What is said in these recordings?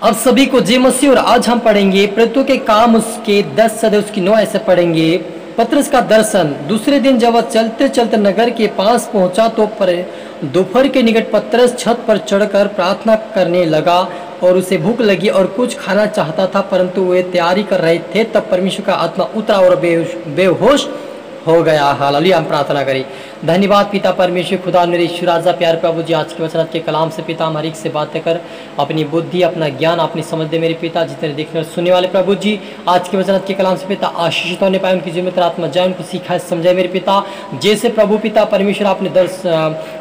अब सभी को जय मसीह। और आज हम पढ़ेंगे प्रेरितों के काम उसके 10 अध्याय उसकी 9 ऐसे पढ़ेंगे। पतरस का दर्शन। दूसरे दिन जब वह चलते चलते नगर के पास पहुंचा तो दोपहर के निकट पतरस छत पर चढ़कर प्रार्थना करने लगा और उसे भूख लगी और कुछ खाना चाहता था, परंतु वे तैयारी कर रहे थे। तब परमेश्वर का आत्मा उतरा और बेहोश हो गया। हालेलुया। हम प्रार्थना करें। धन्यवाद पिता परमेश्वर खुदा मेरे ईश्वर राजा प्यार प्रभु जी, आज के वचन के कलाम से पिता हम हर एक से बातें कर अपनी बुद्धि अपना ज्ञान अपनी समझ दे मेरे पिता। जितने देखने और सुनने वाले प्रभु जी आज के वचन के कलाम से पिता आशीषित होने पाए, उनकी जीवित आत्मा जाए उनको सिखाए समझाए मेरे पिता। जैसे प्रभु पिता परमेश्वर आपने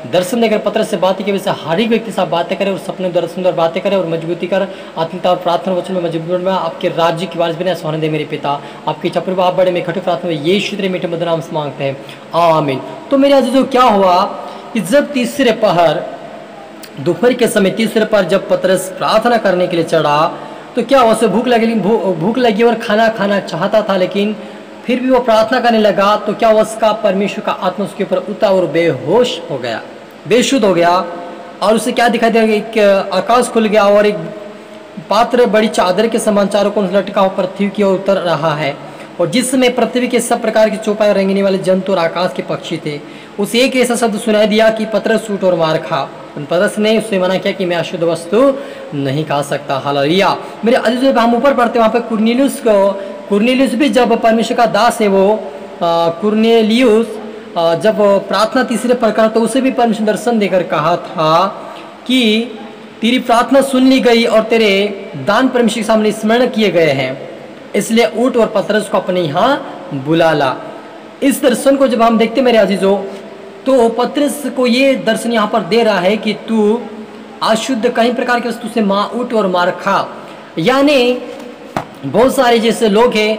दर्शन देकर पत्र से बातें की, वैसे हर एक व्यक्ति से बातें करे और सपने द्वारा सुंदर बातें करे और मजबूती कर आत्मिकता और प्रार्थना वचन में मजबूत में आपके राज्य की वारिस बने सोने दे मेरे पिता। आपकी चपर आप बड़े में खटे प्रार्थना में यीशु तेरे मीठे मधुर नाम से मांगते हैं, आमीन। तो मेरे अजीजों क्या हुआ कि जब तीसरे पहर दोपहर के समय तीसरे पहर जब पतरस प्रार्थना करने के लिए चढ़ा तो क्या उसे भूख लगी और खाना चाहता था, लेकिन फिर भी वो प्रार्थना करने लगा तो क्या उसका परमेश्वर का आत्मा उसके ऊपर उतरा और बेहोश हो गया, बेशुद्ध हो गया। और उसे क्या दिखाई दिया कि आकाश खुल गया और एक पात्र बड़ी चादर के समान चारों को लटका हुआ पृथ्वी की ओर उतर रहा है, और जिसमें पृथ्वी के सब प्रकार की चौपाई रेंगने वाले जंतु और आकाश के पक्षी थे। उसे एक ऐसा शब्द सुनाई दिया कि पतरस उठ और मार खा। पतरस ने उससे मना किया कि मैं अशुद्ध वस्तु नहीं खा सकता। हालेलुया। मेरे अजीजों, हम ऊपर पढ़ते वहाँ पे कुरनेलियुस भी जब परमेश्वर का दास है वो कुरनेलियुस जब प्रार्थना तीसरे प्रकार तो उसे भी परमेश्वर दर्शन देकर कहा था कि तेरी प्रार्थना सुन ली गई और तेरे दान परमेश्वर के सामने स्मरण किए गए हैं, इसलिए उठ और पतरस को अपने यहाँ बुला ला। इस दर्शन को जब हम देखते मेरे अजीजों तो पतरस को ये दर्शन यहाँ पर दे रहा है कि तू अशुद्ध कई प्रकार के वस्तु से उठ और मार खा। यानी बहुत सारे जैसे लोग हैं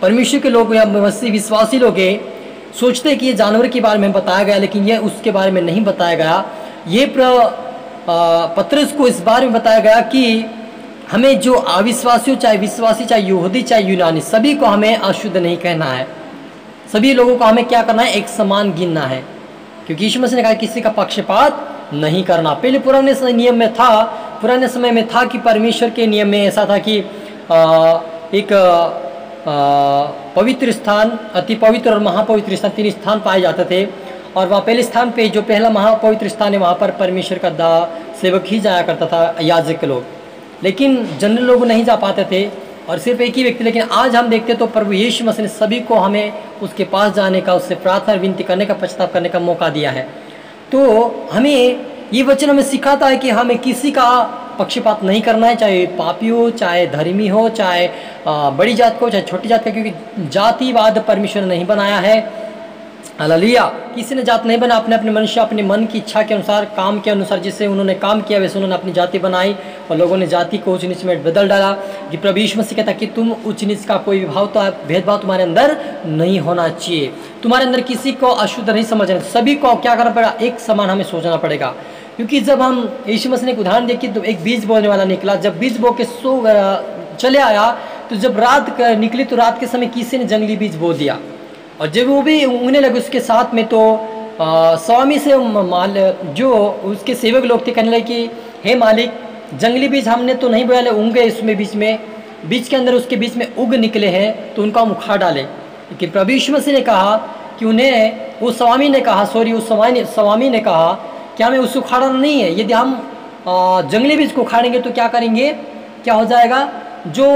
परमेश्वर के लोग या मसीह विश्वासी लोग हैं सोचते हैं कि ये जानवर के बारे में बताया गया, लेकिन ये उसके बारे में नहीं बताया गया। ये पतरस को इस बारे में बताया गया कि हमें जो अविश्वासी चाहे विश्वासी चाहे यहूदी चाहे यूनानी सभी को हमें अशुद्ध नहीं कहना है। सभी लोगों को हमें क्या करना है, एक समान गिनना है, क्योंकि यीशु मसीह ने कहा किसी का पक्षपात नहीं करना। पहले पुराने समय में था कि परमेश्वर के नियम में ऐसा था कि एक पवित्र स्थान, अति पवित्र और महापवित्र स्थान, 3 स्थान पाए जाते थे। और वहाँ पहले स्थान पे जो पहला महापवित्र स्थान है वहाँ पर परमेश्वर का सेवक ही जाया करता था, याजक के लोग, लेकिन जनरल लोग नहीं जा पाते थे और सिर्फ एक ही व्यक्ति। लेकिन आज हम देखते तो प्रभु यीशु मसीह ने सभी को हमें उसके पास जाने का, उससे प्रार्थना विनती करने का, पश्चाताप करने का मौका दिया है। तो हमें ये वचन हमें सिखाता है कि हमें किसी का पक्षपात नहीं करना है, चाहे पापी हो चाहे धर्मी हो चाहे बड़ी जात को चाहे छोटी जात का, क्योंकि जातिवाद परमेश्वर ने नहीं बनाया है। हालेलुया। किसी ने जात नहीं बना, अपने अपने मनुष्य अपने मन की इच्छा के अनुसार काम के अनुसार जिससे उन्होंने काम किया वैसे उन्होंने अपनी जाति बनाई और लोगों ने जाति को ऊंच नीच में बदल डाला। कि प्रभु यीशु मसीह कहता कि तुम ऊंच नीच का कोई भेदभाव तुम्हारे अंदर नहीं होना चाहिए, तुम्हारे अंदर किसी को अशुद्ध नहीं समझना, सभी को क्या करना पड़ेगा, एक समान हमें सोचना पड़ेगा। क्योंकि जब हम यीशु मसीह ने एक उदाहरण देखी तो एक बीज बोने वाला निकला, जब बीज बो के चले आया तो जब रात निकली तो रात के समय किसी ने जंगली बीज बो दिया, और जब वो भी उगने लगे उसके साथ में तो स्वामी से जो उसके सेवक लोग थे कहने लगे कि हे मालिक, जंगली बीज हमने तो नहीं बोया, उग गए इसमें बीच के अंदर उसके बीच में उग निकले हैं तो उनका हम उखाड़ डाले। लेकिन प्रभु यीशु मसीह ने कहा कि उन्हें उस स्वामी ने कहा कि हमें उसको उखाड़ना नहीं है। यदि हम जंगली बीज को उखाड़ेंगे तो क्या करेंगे, क्या हो जाएगा, जो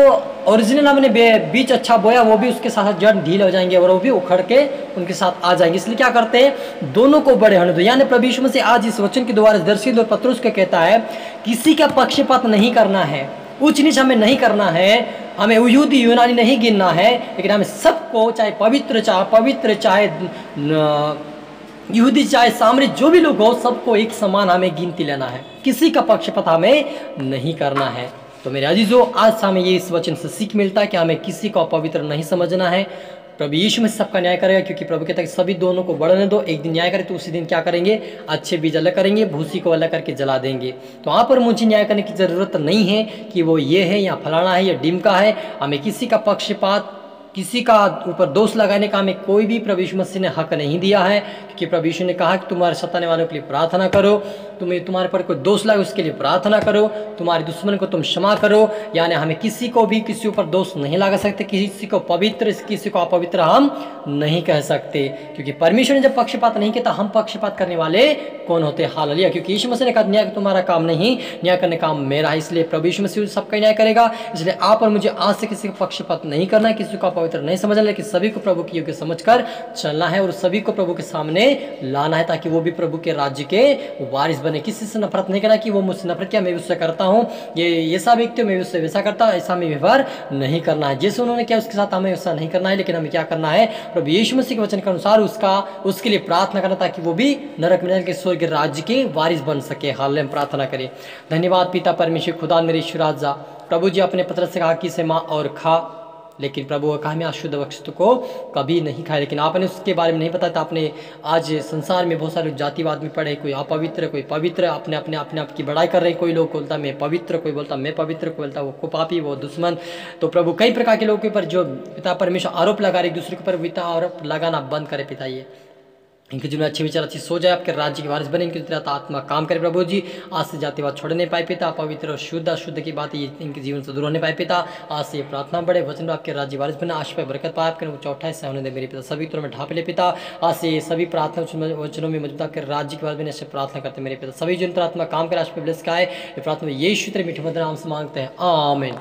ओरिजिनल हमने बीज अच्छा बोया वो भी उसके साथ जड़ ढील हो जाएंगे और वो भी उखड़ के उनके साथ आ जाएंगे। इसलिए क्या करते हैं, दोनों को बड़े होने दो। यानी प्रभु यीशु मसीह आज इस वचन के द्वारा दर्शित और पतरस को कहता है किसी का पक्षपात नहीं करना है, ऊंच नीच हमें नहीं करना है, हमें यहूदी यूनानी नहीं गिनना है, लेकिन हमें सबको चाहे पवित्र चाहे यहूदी चाहे सामरी जो भी लोग हो सबको एक समान हमें गिनती लेना है, किसी का पक्षपात हमें नहीं करना है। तो मेरे अजीजों, आज हमें ये इस वचन से सीख मिलता है कि हमें किसी को अपवित्र नहीं समझना है। प्रभु यीशु में सबका न्याय करेगा, क्योंकि प्रभु कहता है कि सभी दोनों को बढ़ने दो। एक दिन न्याय करे तो उसी दिन क्या करेंगे, अच्छे बीज अलग करेंगे, भूसी को अलग करके जला देंगे। तो वहाँ पर मुझे न्याय करने की ज़रूरत नहीं है कि वो ये है या फलाना है या डिमका है। हमें किसी का पक्षपात किसी का ऊपर दोष लगाने का हमें कोई भी प्रभु यीशु मसीह ने हक नहीं दिया है, क्योंकि प्रभु यीशु ने कहा कि तुम्हारे सताने वालों के लिए प्रार्थना करो, तुम्हारे पर कोई दोष लगे उसके लिए प्रार्थना करो, तुम्हारे दुश्मन को तुम क्षमा करो। यानी हमें किसी को भी किसी ऊपर दोष नहीं लगा सकते, किसी को पवित्र किसी को अपवित्र हम नहीं कह सकते, क्योंकि परमेश्वर ने जब पक्षपात नहीं किया तो हम पक्षपात करने वाले कौन होते? हालेलुया। क्योंकि यीशु मसीह ने कहा न्याय तुम्हारा काम नहीं, न्याय करने का काम मेरा है। इसलिए प्रभु यीशु मसीह सबका न्याय करेगा। इसलिए आप और मुझे आज से किसी का पक्षपात नहीं करना है, किसी को पवित्र नहीं समझना, लेकिन सभी को प्रभु की योग्य समझकर चलना है और सभी को प्रभु के सामने लाना है, ताकि वो भी प्रभु के राज्य के वारिस बने। किसी से नफरत नहीं करना कि वो मुझसे नफरत किया मैं उससे करता हूँ, ये ऐसा व्यक्ति मैं उससे वैसा करता हूँ, ऐसा में व्यवहार नहीं करना है। जैसे उन्होंने किया उसके साथ हमें ऐसा नहीं करना है, लेकिन हमें क्या करना है? प्रभु यीशु मसीह के वचन के अनुसार उसके लिए प्रार्थना करना, ताकि वो भी नरक में के स्वर्ग राज्य के वारिस बन सके। हाल हम प्रार्थना करें। धन्यवाद पिता परमेश्वर खुदा मेरे ईश्वर राजा, प्रभु जी अपने पत्र से कहा कि इसे माँ और खा, लेकिन प्रभु कहा मैं अशुद्ध वस्तु को कभी नहीं खाए, लेकिन आपने उसके बारे में नहीं बताया था। आपने आज संसार में बहुत सारे जातिवाद में पड़े, कोई अपवित्र कोई पवित्र, अपने आप की बड़ाई कर रहे हैं। कोई लोग बोलता मैं पवित्र, कोई बोलता मैं पवित्र, कोई बोलता वो पापी वो दुश्मन। तो प्रभु कई प्रकार के लोगों के ऊपर जो पिता परमेश्वर आरोप लगा रहे, एक दूसरे के ऊपर पिता आरोप लगाना बंद करे पिता। ये इनके जीवन में अच्छे विचार अच्छी सोच जाए, आपके राज्य के वारिस बने, इनके तरह आत्मा काम करे प्रभु जी। आज से जातिवाद छोड़ नहीं पाए पिता, पवित्र और शुद्ध की बात ये इनके जीवन से दूर होने पाए पिता। आज से ये प्रार्थना बढ़े, वचन आपके राज्य वारिस बने, आश पे बरकत पाए, आपके चौथा से होने दे मेरे पिता। सभी तरह में ढाप ले पिता। आज से ये सभी प्रार्थना वचनों में मजबूत आपके राज्य के वारिस बने से प्रार्थना करते मेरे पिता। सभी जो आत्मा काम करे आज पे ब्लेस का है, ये प्रार्थना यीशु तेरे मीठे मधुर नाम से मांगते हैं, आमीन।